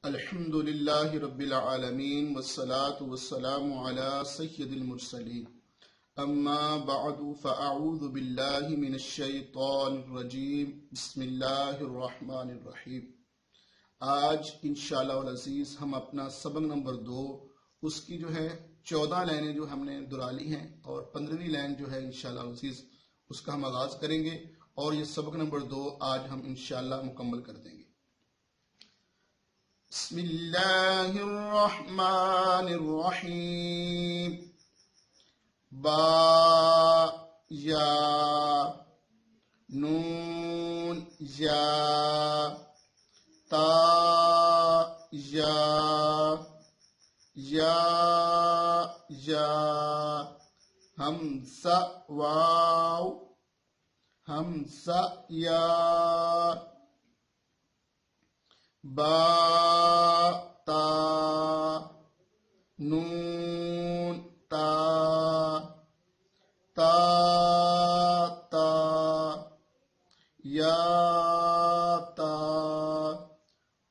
अल्हम्दुलिल्लाहि रब्बिल आलमीन वस्सलातु वस्सलामु अला सय्यिदिल मुरसलीन अम्मा बअदु फ़अऊज़ु बिल्लाहि मिनश शैतानिर रजीम बिस्मिल्लाहिर रहमानिर रहीम। आज इंशाअल्लाह वल अज़ीज़ हम अपना सबक नंबर 2 उसकी जो है 14 लाइनें जो हमने दुहरा ली हैं और 15वीं लाइन जो है इंशाअल्लाह वल अज़ीज़ उसका हम आगाज़ करेंगे और ये सबक नंबर 2 आज हम इंशाअल्लाह मुकम्मल कर देंगे। बिस्मिल्लाहिर रहमानिर रहीम। बा या नून या ता या हमज़ा वाव हमज़ा या बा ता नून ता ता ता या ता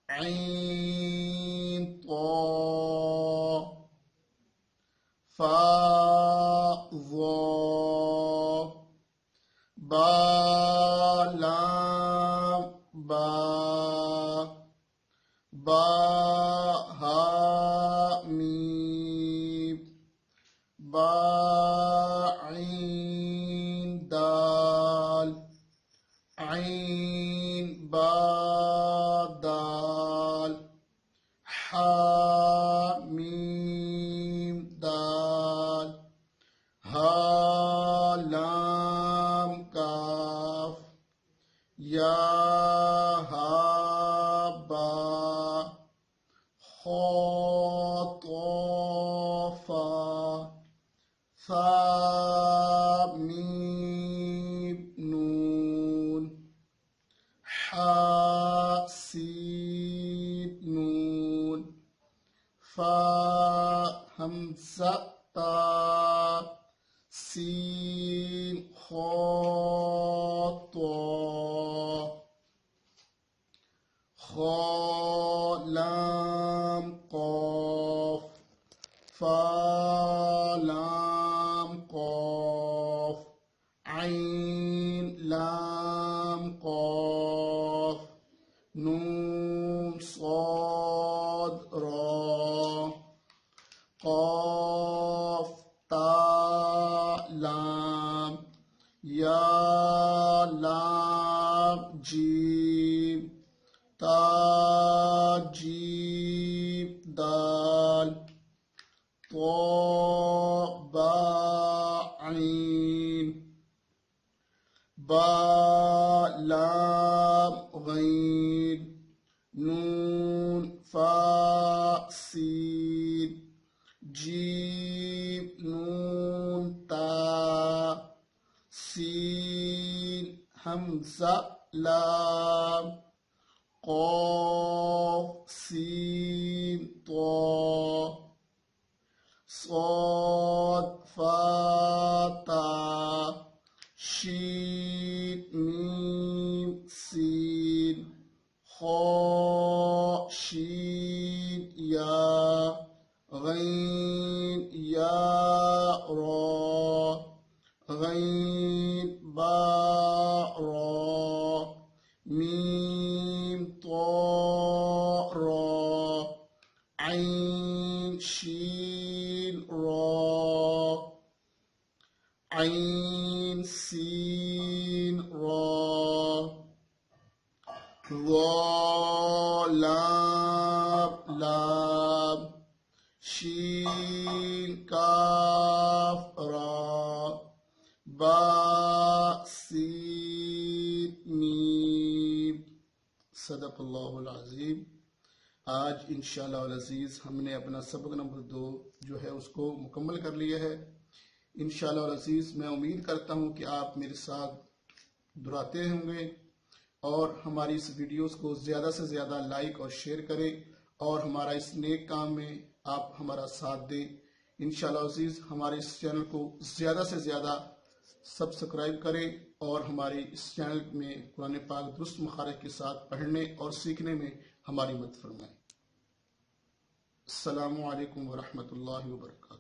ऐन तो फा ज़ो बा लाम बा बा हा मीम बा ऐन दाल ऐन बा दाल हा मीम दाल हा लाम काफ या हा बा खा तो फा सा मीम नून हा सीन नून फा हमज़ा ता सीन खा तो खा लाम क़ाफ फा लाम क़ाफ ऐन लाम क़ाफ नून साद रा क़ाफ ता लाम या लाम जीम ता जीम दाल तो बा ऐन बा लाम गैन नून फा सीन जीम नून ता सीन हमज़ा लाम क़ाफ सीन तो साद फा ता शीन मीम सीन खा शीन या गैन या रा गैन बा रा मीम तो रा ऐन शीन रा ऐन सीन रा ज़ा लाम लाम शीन काफ रा बा सीन मीम। सदक़ल्लाहुल अज़ीम। आज इंशाअल्लाह अल अज़ीज़ हमने अपना सबक नंबर 2 जो है उसको मुकम्मल कर लिया है। इंशाअल्लाह अल अज़ीज़ मैं उम्मीद करता हूँ कि आप मेरे साथ दुहराते होंगे और हमारी इस वीडियोस को ज़्यादा से ज़्यादा लाइक और शेयर करें और हमारा इस नेक काम में आप हमारा साथ दें। इंशाअल्लाह अज़ीज़ हमारे इस चैनल को ज़्यादा से ज़्यादा सब्सक्राइब करें और हमारे इस चैनल में कुरान पाक दुरुस्त मखारिज के साथ पढ़ने और सीखने में हमारी मदद फरमाएं। अस्सलामु अलैकुम वरहमतुल्लाहि वबरकातुहू।